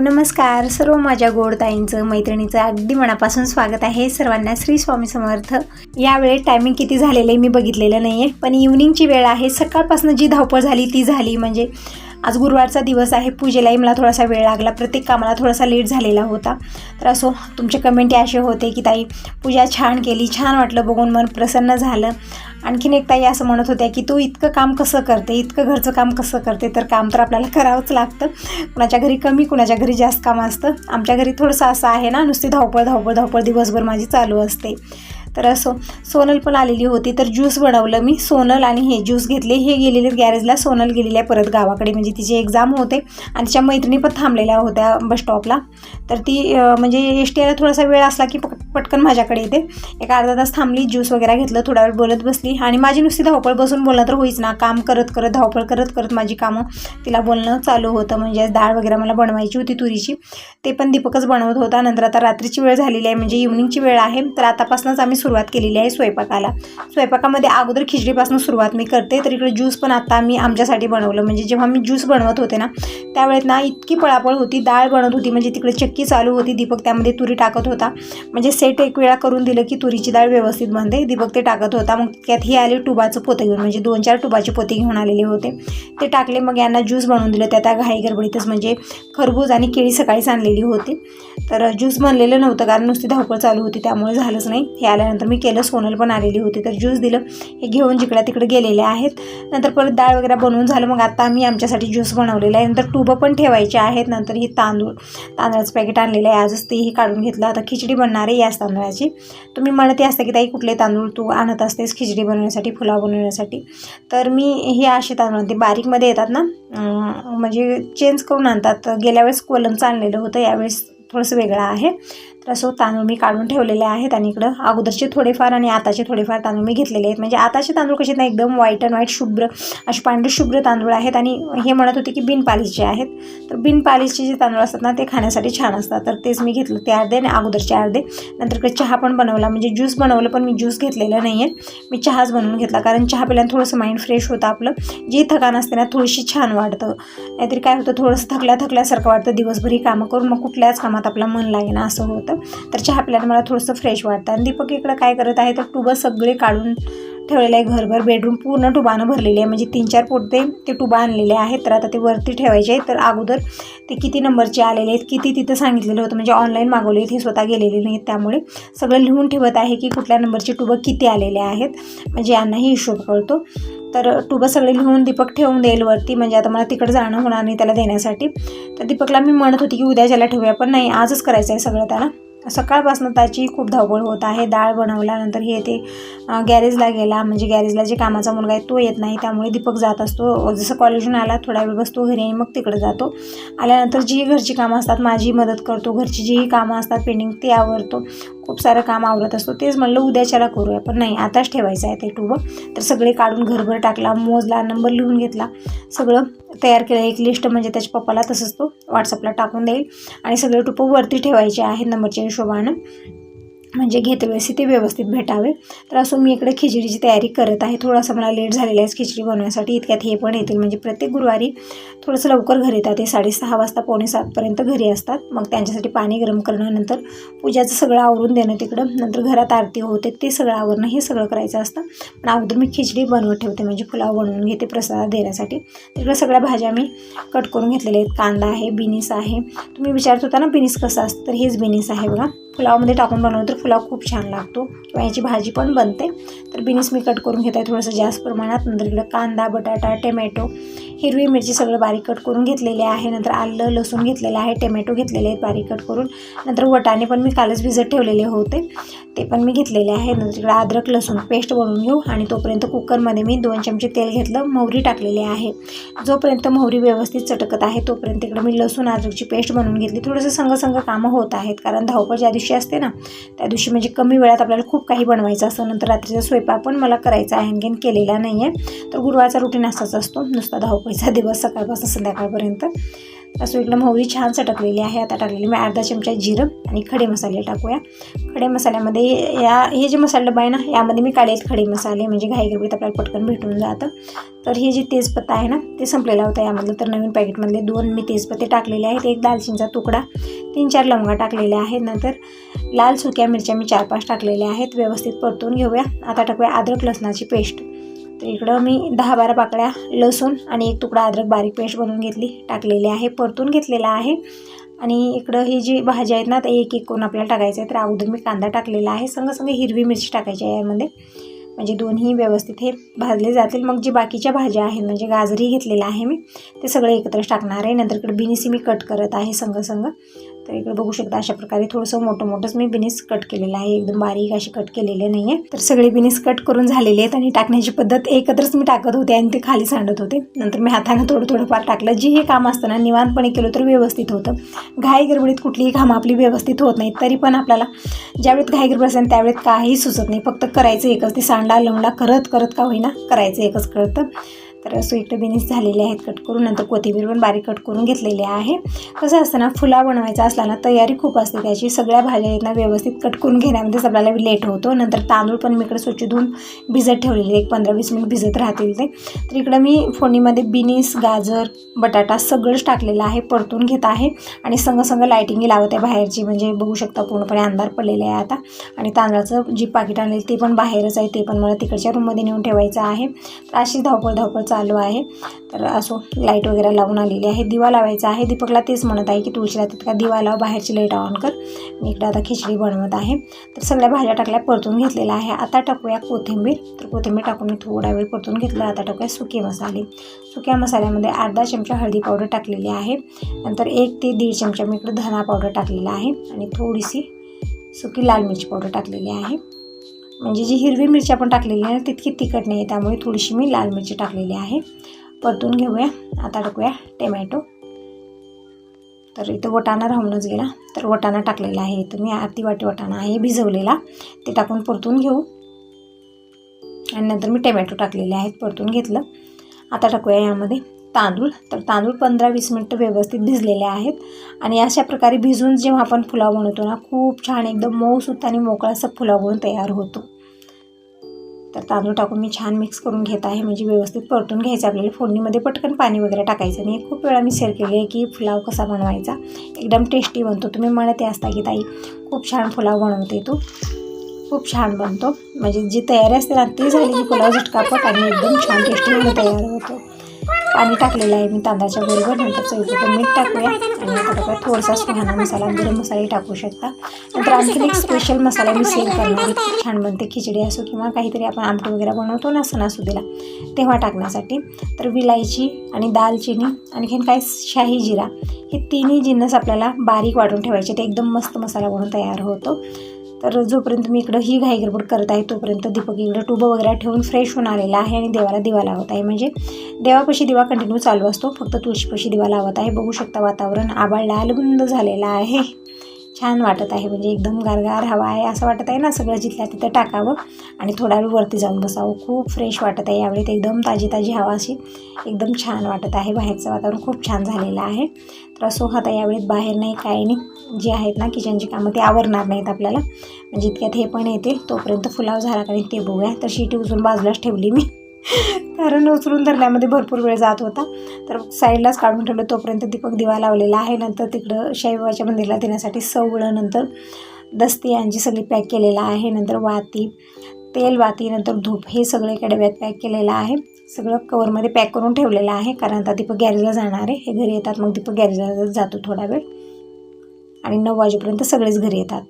नमस्कार सर्व माझ्या गोड ताईंचं मैत्रिणीचं अगदी मनापासून स्वागत आहे सर्वांना श्री स्वामी समर्थ। यावेळी टायमिंग किती झालेलं आहे मी बघितलेलं नाही आहे, पण इव्हनिंगची वेळ आहे। सकाळपासून जी धावपळ झाली ती झाली। म्हणजे आज गुरुवारचा दिवस आहे, पूजेलाही मला थोडासा वेळ लागला, प्रत्येक कामाला थोडासा लेट झालेला होता। तर असो, तुमचे कमेंट असे होते की ताई पूजा छान केली, छान वाटलं बघून, मन प्रसन्न झालं। आणखीन एक ताई असं म्हणत होत्या की तू इतकं काम कसं करते, इतकं घरचं काम कसं करते। तर काम तर आपल्याला करावंच लागतं, कुणाच्या घरी कमी कुणाच्या घरी जास्त काम असतं। आमच्या घरी थोडंसं असं आहे ना, नुसती धावपळ धावपळ धावपळ दिवसभर माझी चालू असते। तर असो, सोनल पण आलेली होती, तर ज्यूस बनवलं मी। सोनल आणि हे ज्यूस घेतले, हे गेलेले गॅरेजला, सोनल गेलेली आहे परत गावाकडे, म्हणजे तिचे एक्झाम होते आणि तिच्या मैत्रिणी पण थांबलेल्या होत्या बस स्टॉपला। तर ती म्हणजे एस टी यायला थोडासा वेळ असला की पटकन माझ्याकडे येते। एक अर्धा तास थांबली, ज्यूस वगैरे घेतलं, थोडा वेळ बोलत बसली। आणि माझी नुसती धावपळ, बसून बोलणं तर होईच ना, काम करत करत धावपळ करत करत माझी कामं, तिला बोलणं चालू होतं। म्हणजे डाळ वगैरे मला बनवायची होती तुरीची, ते पण दीपकच बनवत होता। नंतर आता रात्रीची वेळ झालेली आहे, म्हणजे इव्हनिंगची वेळ आहे, तर आतापासूनच आम्ही सुरुवात केलेली आहे स्वयंपाकाला। स्वयंपाकामध्ये अगोदर खिचडीपासून सुरुवात मी करते। तर इकडे ज्यूस पण आता मी आमच्यासाठी बनवलं। म्हणजे जेव्हा मी ज्यूस बनवत होते ना, त्यावेळेत ना इतकी पळापळ होती, डाळ बनवत होती, म्हणजे तिकडे चक्की चालू होती, दीपक त्यामध्ये तुरी टाकत होता। म्हणजे सेट एक वेळा करून दिलं की तुरीची डाळ व्यवस्थित बनते, दीपक ते टाकत होता। मग त्यात ही आले टुबाचं पोतं घेऊन, म्हणजे 2-4 टुबाचे पोते घेऊन आलेले होते, ते टाकले। मग यांना ज्यूस बनवून दिलं, त्या घाई गडबडीतच, म्हणजे खरबूज आणि केळी सकाळीच आणलेली होती। तर ज्यूस बनलेलं नव्हतं, कारण नुसती धावपळ चालू होती, त्यामुळे झालंच नाही। हे आल्यानंतर मी केलं, सोनल पण आलेली होती, तर ज्यूस दिलं, हे घेऊन जिकडे तिकडे गेलेले आहेत। नंतर परत डाळ वगैरे बनवून झालं, मग आता आम्ही आमच्यासाठी ज्यूस बनवलेला आहे। नंतर टुबं पण ठेवायचे आहेत। नंतर ही तांदळाचं पॅकेट आणलेलं आहे, आजच तेही काढून घेतलं। आता खिचडी बनणार आहे याच तांदळाची। तुम्ही म्हणते असते की ताई कुठले तांदूळ तू आणत असतेस खिचडी बनवण्यासाठी, पुलाव बनवण्यासाठी, तर मी हे असे तांदूळ आणते, बारीकमध्ये येतात ना, म्हणजे चेंज करून आणतात। गेल्या वेळेस कोलमचं आणलेलं होतं, यावेळेस थोडंसं वेगळं आहे। तर असं तांदूळ मी काढून ठेवलेले आहेत। आणि इकडं अगोदरचे थोडेफार आणि आताचे थोडेफार तांदूळ मी घेतलेले आहेत। म्हणजे आताचे तांदूळ कसे ना, एकदम व्हाईट अँड व्हाईट शुभ्र असे पांढरे शुभ्र तांदूळ आहेत। आणि हे म्हणत होते की बिनपालिशचे आहेत, तर बिनपालिशचे जे तांदूळ असतात ना, ते खाण्यासाठी छान असतात, तर तेच मी घेतलं, ते अर्धे आणि अगोदरचे अर्धे। नंतर इकडे चहा पण बनवला, म्हणजे ज्यूस बनवलं, पण मी ज्यूस घेतलेलं नाही आहे, मी चहाच बनवून घेतला। कारण चहा पिल्यानं थोडंसं माइंड फ्रेश होतं, आपलं जी थकान असते ना थोडीशी छान वाटतं। नाहीतरी काय होतं, थोडंसं थकल्यासारखं वाटतं, दिवसभरी कामं करून मग कुठल्याच कामात आपलं मन लागेना असं होतं। तर चहा पिल्यानं मला थोडंसं फ्रेश वाटतं। आणि दीपक इकडं काय करत आहे, तर टुबं सगळे काढून ठेवलेलं आहे घरभर, बेडरूम पूर्ण टुबानं भरलेली आहे। म्हणजे 3-4 पोते ते टुबा आणलेले आहेत, तर आता ते वरती ठेवायचे आहेत। तर अगोदर ते किती नंबरचे आलेले आहेत, किती तिथं सांगितलेलं होतं, म्हणजे ऑनलाईन मागवले आहेत, हे स्वतः गेलेले नाहीत, त्यामुळे सगळं लिहून ठेवत आहे की कुठल्या नंबरचे टुबं किती आलेले आहेत, म्हणजे यांनाही हिशोब कळतो। तर टुबं सगळे लिहून दीपक ठेवून देईल वरती, म्हणजे आता मला तिकडे जाणं होणार नाही त्याला देण्यासाठी। तर दीपकला मी म्हणत होती की उद्या ज्याला ठेवूया, पण नाही, आजच करायचं आहे सगळं त्याला। सकाळपासून त्याची खूप धावपळ होत आहे। डाळ बनवला, नंतर हे ते गॅरेजला गेला, म्हणजे गॅरेजला जे कामाचा मुलगा आहे तो येत नाही, त्यामुळे दीपक जात असतो, जसं कॉलेजून आला थोडा वेळ बसतो घरी आणि मग तिकडे जातो। आल्यानंतर जी घरची कामं असतात माझी मदत करतो, घरची जी कामं असतात पेंडिंग ते आवरतो, खूप सारं काम आवरत असतो। तेच म्हणलं उद्याच्याला करूया, पण नाही, आताच ठेवायचं आहे ते टुबं। तर सगळे काढून घरभर टाकला, मोजला, नंबर लिहून घेतला, सगळं तयार केलं, एक लिस्ट, म्हणजे त्याच्या पप्पाला तसंच तो व्हॉट्सअपला टाकून देईल। आणि सगळे टुपं वरती ठेवायचे आहेत नंबरच्या हिशोबानं, म्हणजे घेते वेळेस ते व्यवस्थित भेटावे। तर असं मी इकडे खिचडीची तयारी करत आहे। थोडासा मला लेट झालेला आहे खिचडी बनवण्यासाठी, इतक्यात हे पण येतील, म्हणजे प्रत्येक गुरुवारी थोडंसं लवकर घरी येतात, ते 6:30 वाजता 6:45 घरी असतात। मग त्यांच्यासाठी पाणी गरम करणं, नंतर पूजाचं सगळं आवरून देणं तिकडं, नंतर घरात आरती होते, ते सगळं आवरणं, हे सगळं करायचं असतं। पण अगोदर मी खिचडी बनवत ठेवते, म्हणजे पुलाव बनवून घेते प्रसादात देण्यासाठी। तिकडे सगळ्या भाज्या मी कट करून घेतलेल्या आहेत, कांदा आहे, बिनीस आहे। तुम्ही विचारत होता ना बिनीस कसं असतं, तर हेच बिनीस आहे बघा। पुलावमध्ये टाकून बनवलं तर पुलाव खूप छान लागतो, किंवा याची भाजी पण बनते। तर बिनीस मी कट करून घेत आहे थोडंसं जास्त प्रमाणात। नंतर इकडं कांदा, बटाटा, टमॅटो, हिरवी मिरची सगळं बारीक कट करून घेतलेले आहे। नंतर आलं लसूण घेतलेलं आहे, टमॅटो घेतलेले आहेत बारीक कट करून। नंतर वटाणे पण मी कालच भिजत ठेवलेले होते, ते पण मी घेतलेले आहे। नंतर इकडे अद्रक लसूण पेस्ट बनवून घेऊ, आणि तोपर्यंत कुकरमध्ये मी 2 चमचे तेल घेतलं, मोहरी टाकलेली आहे। जोपर्यंत मोहरी व्यवस्थित चटकत आहे तोपर्यंत इकडे मी लसूण अद्रकची पेस्ट बनवून घेतली। थोडंसं संग कामं होत आहेत, कारण धावपळ ज्या दिवशी असते ना, त्या दिवशी म्हणजे कमी वेळात आपल्याला खूप काही बनवायचं असतं। नंतर रात्रीचा स्वयंपाक पण मला करायचा आहे, आणखीन केलेला नाही आहे। तर गुरुवारचा रुटीन असाच असतो, नुसता धावपळीचा दिवस सकाळपासून संध्याकाळपर्यंत। असं इकडं मोहरी छान चटकलेली आहे. आता टाकलेली मी अर्धा चमचा जिरं आणि खडे मसाले टाकूया. खडे मसाल्यामध्ये हे जे मसाला डबा आहे ना, यामध्ये मी काढेल खडे मसाले, म्हणजे घाईगडबडीत आपल्याला पटकन भेटून जातं. तर हे जे तेजपत्ता आहे ना, ते संपलेला होता यामधलं. तर नवीन पॅकेटमधले 2 मी तेजपत्ते टाकलेले आहेत, 1 दालचिनीचा तुकडा, 3-4 लवंगा टाकलेल्या आहेत. नंतर लाल सुक्या मिरच्या मी 4-5 टाकलेल्या आहेत. व्यवस्थित परतून घेऊया. आता टाकूया अद्रक लसणाची पेस्ट. तर इकडं मी 10-12 पाकळ्या लसूण आणि 1 तुकडा अद्रक बारीक पेस्ट बनवून टाकलेली आहे, परतून घेतलेला आहे. आणि इकडं ही जी भाजी आहेत ना, तर एक करून आपल्याला टाकायचं आहे. तर अगोदर मी कांदा टाकलेला आहे, संग हिरवी मिरची टाकायची आहे यामध्ये, म्हणजे दोन्ही व्यवस्थित हे भाजले जातील. मग जी बाकीच्या भाज्या आहेत, म्हणजे गाजरही घेतलेलं आहे मी, ते सगळे एकत्रच टाकणार आहे. नंतर इकडे बिनीस मी कट करत आहे संग. तर इकडे बघू शकता अशा प्रकारे थोडंसं मोठंच मी बिनीस कट केलेलं आहे, एकदम बारीक अशी कट केलेले नाही आहे. तर सगळे बिनीस कट करून झालेले आहेत आणि टाकण्याची पद्धत एकत्रच मी टाकत होते आणि ते खाली सांडत होते. नंतर मी हाताने थोडंफार टाकलं. जे हे काम असतं ना, निवांतपणे केलं तर व्यवस्थित होतं. घाई गडबडीत कुठलीही कामं आपली व्यवस्थित होत नाहीत. तरी पण आपल्याला ज्यावेळेत घाई गडबड असेल त्यावेळेत काही सुचत नाही, फक्त करायचं एकच, ते सांडा लवंडा करत का होईना करायचं एकच कळतं. तर असं इकडे बिनीस झालेले आहेत कट करून. नंतर कोथिंबीर पण बारीक कट करून घेतलेली आहे. कसं असतं ना, पुलाव बनवायचा असला ना, तयारी खूप असते त्याची. सगळ्या भाज्या आहेत ना, व्यवस्थित कट करून घेण्यामध्येच आपल्याला लेट होतो. नंतर तांदूळ पण मी इकडे स्वच्छ धुवून भिजत ठेवलेले, 15-20 मिनिट भिजत राहतील ते. तर इकडं मी फोडणीमध्ये बिनीस, गाजर, बटाटा सगळंच टाकलेलं आहे, परतून घेत आहे. आणि संग लायटिंग लावत आहे बाहेरची, म्हणजे बघू शकता पूर्णपणे अंधार पडलेला आहे आता. आणि तांदळाचं जी पाकिट आणलेलं ते पण बाहेरच आहे, ते पण मला तिकडच्या रूममध्ये नेऊन ठेवायचं आहे. तर अशी धावपळ चालू आहे. तर असो लाईट वगैरे लावून आलेली आहे. दिवा लावायचा आहे. दीपकला तेच म्हणत आहे की तुळशीला तितका दिवा लाव, बाहेरची लाईट ऑन कर. मी इकडे आता खिचडी बनवत आहे. तर सगळ्या भाज्या टाकल्या, परतून घेतलेला आहे. आता टाकूया कोथिंबीर. तर कोथिंबीर टाकून मी थोडा वेळ परतून घेतलं. आता टाकूया सुके मसाले. सुक्या मसाल्यामध्ये अर्धा चमचा हळदी पावडर टाकलेली आहे. नंतर 1 ते 1.5 चमचा मी इकडे धना पावडर टाकलेला आहे आणि थोडीशी सुकी लाल मिरची पावडर टाकलेली आहे. म्हणजे जी हिरवी मिरची आपण टाकलेली आहे तितकी तिखट नाही आहे, त्यामुळे थोडीशी मी लाल मिरची टाकलेली आहे. परतून घेऊया. आता टाकूया टोमॅटो. तर इथं वटाणा राहूनच गेला, तर वटाणा टाकलेला आहे. इथं मी अर्धी वाटी वटाणा आहे भिजवलेला, ते टाकून परतून घेऊ. आणि नंतर मी टोमॅटो टाकलेले आहेत, परतून घेतलं. आता टाकूया यामध्ये तांदूळ. तर तांदूळ 15-20 मिनिटं व्यवस्थित भिजलेले आहेत. आणि अशा प्रकारे भिजून जेव्हा आपण पुलाव बनवतो ना, खूप छान एकदम मऊसूत आणि मोकळा असा पुलाव बनवून तयार होतो. तर तांदूळ टाकून मी छान मिक्स करून घेत आहे, म्हणजे व्यवस्थित परतून घ्यायचं आपल्याला. फोडणीमध्ये पटकन पाणी वगैरे टाकायचं नाही. खूप वेळा मी शेअर केली आहे की पुलाव कसा बनवायचा, एकदम टेस्टी बनतो. तुम्ही म्हणते असता की ताई खूप छान पुलाव बनवते तू, खूप छान बनतो. म्हणजे जी तयारी असते ना, ती झाली की पुलाव झटकापट आणि एकदम छान टेस्टी म्हणून तयार होतो. पाणी टाकलेलं आहे मी तांदळाच्या बरोबर. नंतर चवीपुरतं मीठ टाकूया. आणि आता टाकूया थोडासा सुहाना मसाला, गरम मसालाही टाकू शकता. नंतर आणखी एक स्पेशल मसाला मी शेअर करणार आहे, खूप छान बनते. खिचडी असो किंवा काहीतरी आपण आमटी वगैरे बनवतो ना सणासुदीला, तेव्हा टाकण्यासाठी. तर विलायची आणि दालचिनी आणखीन काय शाही जिरा, हे तिन्ही जिन्नस आपल्याला बारीक वाटून ठेवायचे, ते एकदम मस्त मसाला बनवून तयार होतो. तर जोपर्यंत मी इकडं ही घाई गडबड करत आहे तोपर्यंत दीपक इकडं टुबं वगैरे ठेवून फ्रेश होऊन आलेला आहे आणि देवाला दिवा लावत आहे. म्हणजे देवापाशी दिवा कंटिन्यू चालू असतो, फक्त तुळशीपाशी दिवा लावत आहे. बघू शकता वातावरण आभाळ लालगुंद झालेलं आहे, छान वाटत आहे. म्हणजे एकदम गारगार हवा आहे, असं वाटत आहे ना सगळं जिथल्या तिथं टाकावं आणि थोडा वेळ वरती जाऊन बसावं. खूप फ्रेश वाटत आहे यावेळी, एकदम ताजी हवा अशी एकदम छान वाटत आहे. बाहेरचं वातावरण खूप छान झालेलं आहे. तर असो आता यावेळी बाहेर नाही काय नाही, जे आहेत ना किचनची कामं ते आवरणार नाहीत आपल्याला, म्हणजे इतक्यात हे पण येतील. तोपर्यंत पुलाव झाला का नाही ते बघूया. तर शिटी उचलून बाजूलाच ठेवली मी, कारण उचलून धरल्यामध्ये भरपूर वेळ जात होता. तर साईडलाच काढून ठेवलं. तोपर्यंत दीपक दिवा लावलेला आहे. नंतर तिकडं साईबाबाच्या मंदिराला देण्यासाठी सवळं, नंतर दस्ती यांची सगळी पॅक केलेला आहे. नंतर वाती, तेल वाती, नंतर धूप, हे सगळं एका डब्यात पॅक केलेलं आहे. सगळं कवरमध्ये पॅक करून ठेवलेलं आहे, कारण आता दीपक गॅरेजला जाणार आहे. हे घरी येतात, मग दीपक गॅरेजला जातो थोडा वेळ आणि 9 वाजेपर्यंत सगळेच घरी येतात.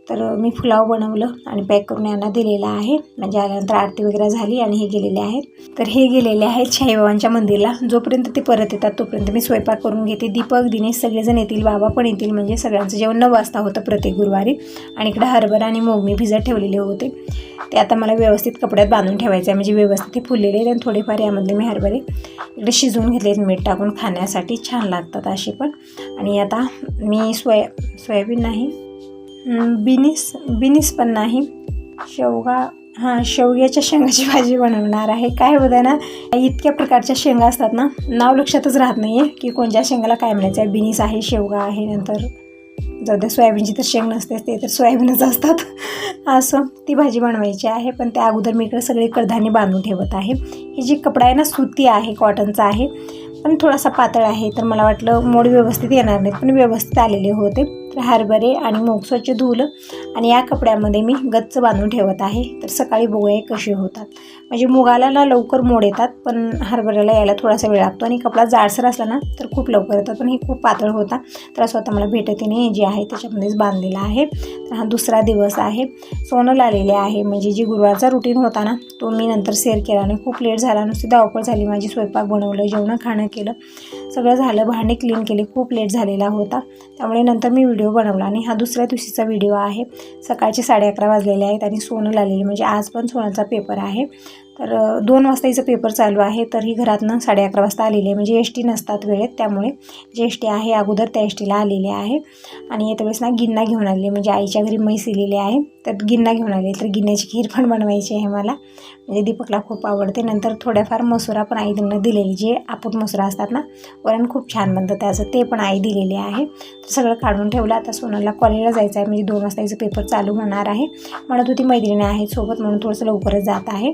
तर मी पुलाव बनवलं आणि पॅक करून यांना दिलेला आहे. म्हणजे आल्यानंतर आरती वगैरे झाली आणि हे गेलेले आहेत. तर हे गेलेले आहेत साईबाबांच्या मंदिरला. जोपर्यंत ते परत येतात तोपर्यंत मी स्वयंपाक करून घेते. दीपक, दिनेश सगळेजण येतील, बाबा पण येतील. म्हणजे सगळ्यांचं जेवण 9 वाजता होतं प्रत्येक गुरुवारी. आणि इकडे हरभरा आणि मूग मी भिजत ठेवलेले होते, ते आता मला व्यवस्थित कपड्यात बांधून ठेवायचं आहे. म्हणजे व्यवस्थित ते फुललेले आहेत आणि थोडेफार यामधले मी हरभरे इकडे शिजवून घेतलेत मीठ टाकून, खाण्यासाठी छान लागतात असे पण. आणि आता मी सोयाबीन नाही, बिनीस पण नाही, शेवगा हां, शेवग्याच्या शेंगाची भाजी बनवणार आहे. काय होतं ना, इतक्या प्रकारच्या शेंगा असतात ना, नाव लक्षातच राहत नाही आहे की कोणत्या शेंगाला काय म्हणायचं आहे. बिनीस आहे, शेवगा आहे, नंतर जाऊ द्या सोयाबीनची तर शेंग नसते, ते तर सोयाबीनच असतात. असं ती भाजी बनवायची आहे. पण त्या अगोदर मी इकडे सगळे कडधान्य बांधून ठेवत आहे. ही जी कपडा आहे ना, सुती आहे, कॉटनचा आहे, पण थोडासा पातळ आहे. तर मला वाटलं मोड व्यवस्थित येणार नाहीत, पण व्यवस्थित आलेले होते. तर हरभरे आणि मूग स्वच्छ धुवलं आणि या कपड्यामध्ये मी गच्च बांधून ठेवत आहे. तर सकाळी बघूया कसे होतात. म्हणजे मुगाला ना लवकर मोड येतात, पण हरभऱ्याला यायला थोडासा वेळ लागतो. आणि कपडा जाडसर असला ना तर खूप लवकर येतात, पण ही खूप पातळ होता. तर स्वतः मला भेटते नाही, जे आहे त्याच्यामध्येच बांधलेला आहे. तर हा दुसरा दिवस आहे. सोनल आलेले आहे. म्हणजे जी गुरुवारचा रुटीन होता ना, तो मी नंतर शेअर केला आणि खूप लेट झाला. नुसती धावपळ झाली माझी. स्वयंपाक बनवलं, जेवण खाणं केलं, सगळं झालं, भांडे क्लीन केले, खूप लेट झालेला होता. त्यामुळे नंतर मी व्हिडिओ बनवला. आणि हा दुसऱ्या दिवशीचा व्हिडिओ आहे. सकाळचे 11:30 वाजलेले आहेत आणि सोनल आलेली. म्हणजे आज पण सोनलचा पेपर आहे. तर 2 वाजता हिचं पेपर चालू आहे. तर ही घरातनं 11:30 वाजता आलेली आहे. म्हणजे एस टी नसतात वेळेत, त्यामुळे जे एस टी आहे अगोदर त्या एस टीला आलेले आहे. आणि येत्या वेळेस ना गिन्ना घेऊन आलेली. म्हणजे आईच्या घरी म्हैस दिलेली आहे, तर गिन्ना घेऊन आले. तर गिन्याची खीर पण बनवायची आहे मला. म्हणजे दीपकला खूप आवडते. नंतर थोड्याफार मसुरा पण आई त्यांना दिलेली, जे आपूट मसुरा असतात ना, वरण खूप छान बनतं त्याचं, ते पण आई दिलेले आहे. तर सगळं काढून ठेवलं. आता सोनलला कॉलेजला जायचं आहे. म्हणजे 2 वाजता हिचं पेपर चालू होणार आहे. म्हणत होती मैत्रिणी आहेत सोबत, म्हणून थोडंसं लवकरच जात आहे.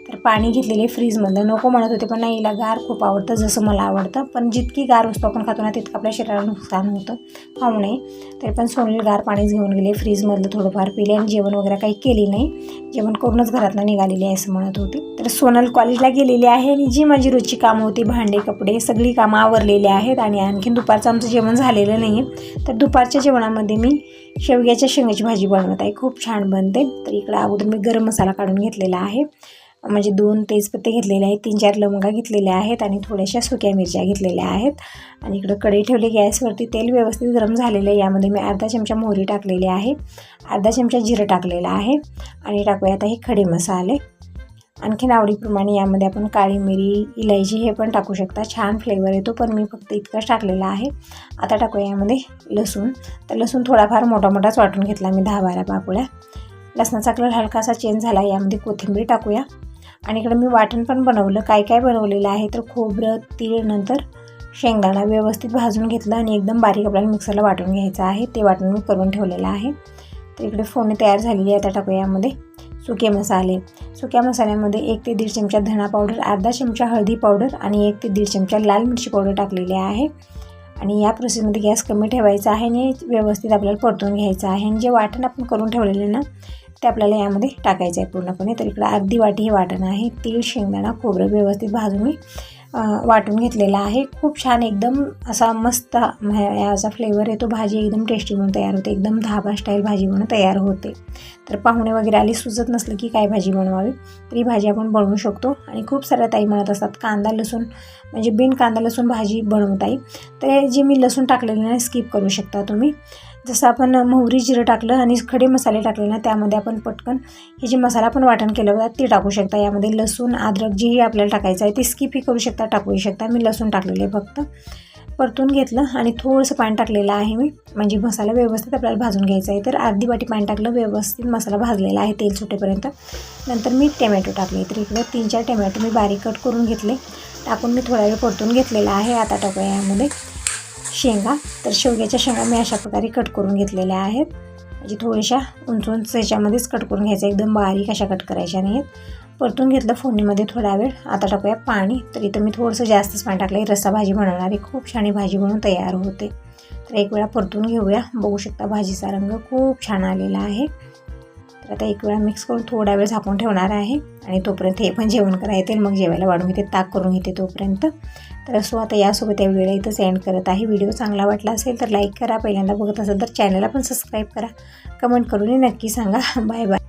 तर पाणी घेतलेले फ्रीजमधलं, नको म्हणत होते, पण नाही, हिला गार खूप आवडतं, जसं मला आवडतं. पण जितकी गार वस्तू आपण खातो ना, तितकं आपल्या शरीराला नुकसान होतं, खाऊ नये. तरी पण सोनल गार पाणीच घेऊन गेले. फ्रीजमधलं थोडंफार पिले आणि जेवण वगैरे काही केली नाही. जेवण करूनच घरातनं निघालेली आहे असं म्हणत होती. तर सोनल कॉलेजला गेलेली आहे. आणि जी माझी रोजची कामं होती, भांडे कपडे सगळी कामं आवरलेली आहेत. आणि आणखीन दुपारचं आमचं जेवण झालेलं नाही आहे. तर दुपारच्या जेवणामध्ये मी शेवग्याच्या शेंगाची भाजी बनवत आहे. खूप छान बनते. तर इकडं अगोदर मी गरम मसाला काढून घेतलेला आहे. म्हणजे 2 तेजपत्ते घेतलेले आहेत, 3-4 लवंगा घेतलेल्या आहेत आणि थोड्याशा सुक्या मिरच्या घेतलेल्या आहेत. आणि इकडं कढई ठेवली गॅसवरती. तेल व्यवस्थित गरम झालेलं आहे. यामध्ये मी अर्धा चमचा मोहरी टाकलेली आहे, अर्धा चमचा जिरं टाकलेलं आहे. आणि टाकूया आता हे खडे मसाले. आणखीन आवडीप्रमाणे यामध्ये आपण काळी मिरी, इलायची हे पण टाकू शकता, छान फ्लेवर येतो. पण मी फक्त इतकंच टाकलेलं आहे. आता टाकूया यामध्ये लसूण. तर लसूण थोडाफार मोठा मोठाच वाटून घेतला मी, 10-12 पाकळ्या. लसणाचा कलर हलकासा चेंज झाला. यामध्ये कोथिंबीर टाकूया. आणि इकडे मी वाटण पण बनवलं. काय काय बनवलेलं आहे तर खोबरं, तीळ, नंतर शेंगदाणा व्यवस्थित भाजून घेतलं आणि एकदम बारीक आपल्याला मिक्सरला वाटून घ्यायचं आहे. ते वाटण मी करून ठेवलेलं आहे. तर इकडे फोडणी तयार झालेली आहे. आता टाकूया यामध्ये सुके मसाले. सुक्या मसाल्यामध्ये 1 ते 1.5 चमचा धणा पावडर, अर्धा चमचा हळदी पावडर आणि 1 ते 1.5 चमचा लाल मिरची पावडर टाकलेली आहे. आणि या प्रोसेसमध्ये गॅस कमी ठेवायचा आहे आणि व्यवस्थित आपल्याला परतून घ्यायचं आहे. आणि जे वाटण आपण करून ठेवलेले ना, ते आपल्याला यामध्ये टाकायचं आहे पूर्णपणे. तर इकडं अर्धी वाटी हे वाटण आहे. तीळ, शेंगदाणा, खोबरं व्यवस्थित भाजून मी वाटून घेतलेला आहे. खूप छान एकदम असा मस्त याचा फ्लेवर येतो. भाजी एकदम टेस्टी म्हणून तयार होते. एकदम धाबा स्टाईल भाजी म्हणून तयार होते. तर पाहुणे वगैरे आली, सुचत नसलं की काय भाजी बनवावी, तरी भाजी आपण बनवू शकतो. आणि खूप साऱ्या ताई म्हणत असतात कांदा लसूण, म्हणजे बिन कांदा लसूण भाजी बनवता येईल. तर जे मी लसूण टाकलेलं ना, स्किप करू शकता तुम्ही. जसं आपण मोहरी जिरं टाकलं आणि खडे मसाले टाकले ना, त्यामध्ये आपण पटकन हे जे मसाला आपण वाटण केलं होतं ते टाकू शकता. यामध्ये लसूण, अद्रक जेही आपल्याला टाकायचं आहे ते स्किपही करू शकता, टाकूही शकता. मी लसूण टाकलेले फक्त परतून घेतलं आणि थोडंसं पाणी टाकलेलं आहे मी, म्हणजे मसाला व्यवस्थित आपल्याला भाजून घ्यायचा आहे. तर अर्धी वाटी पाणी टाकलं, व्यवस्थित मसाला भाजलेला आहे तेल सुटेपर्यंत. नंतर मी टमॅटो टाकले. तर इकडे 3-4 टमॅटो मी बारीक कट करून घेतले, टाकून मी थोडा वेळ परतून घेतलेला आहे. आता टाकूया यामध्ये शेंगा. तर शेवग्याच्या शेंगा मी अशा प्रकारे कट करून घेतलेल्या आहेत. म्हणजे थोड्याशा उंच याच्यामध्येच कट करून घ्यायचं, एकदम बारीक अशा कट करायच्या नाहीत. परतून घेतलं फोडणीमध्ये थोडा वेळ. आता टाकूया पाणी. तर इथं मी थोडंसं जास्तच पाणी टाकलं. रस्सा भाजी बनवणार आहे, खूप छान भाजी बनवून तयार होते. तर एक वेळा परतून घेऊया. बघू शकता भाजीचा रंग खूप छान आलेला आहे. तर आता एक वेळा मिक्स करून थोडा वेळ झाकून ठेवणार आहे. आणि तोपर्यंत हे पण जेवण करायचे, मग जेवायला वाढून घेते, ताक करून घेते तोपर्यंत. तर असो आता यासोबत या व्हिडिओला इथंच एंड करत आहे. व्हिडिओ चांगला वाटला असेल तर लाईक करा, पहिल्यांदा बघत असेल तर चॅनलला पण सबस्क्राईब करा, कमेंट करून नक्की सांगा. Bye bye.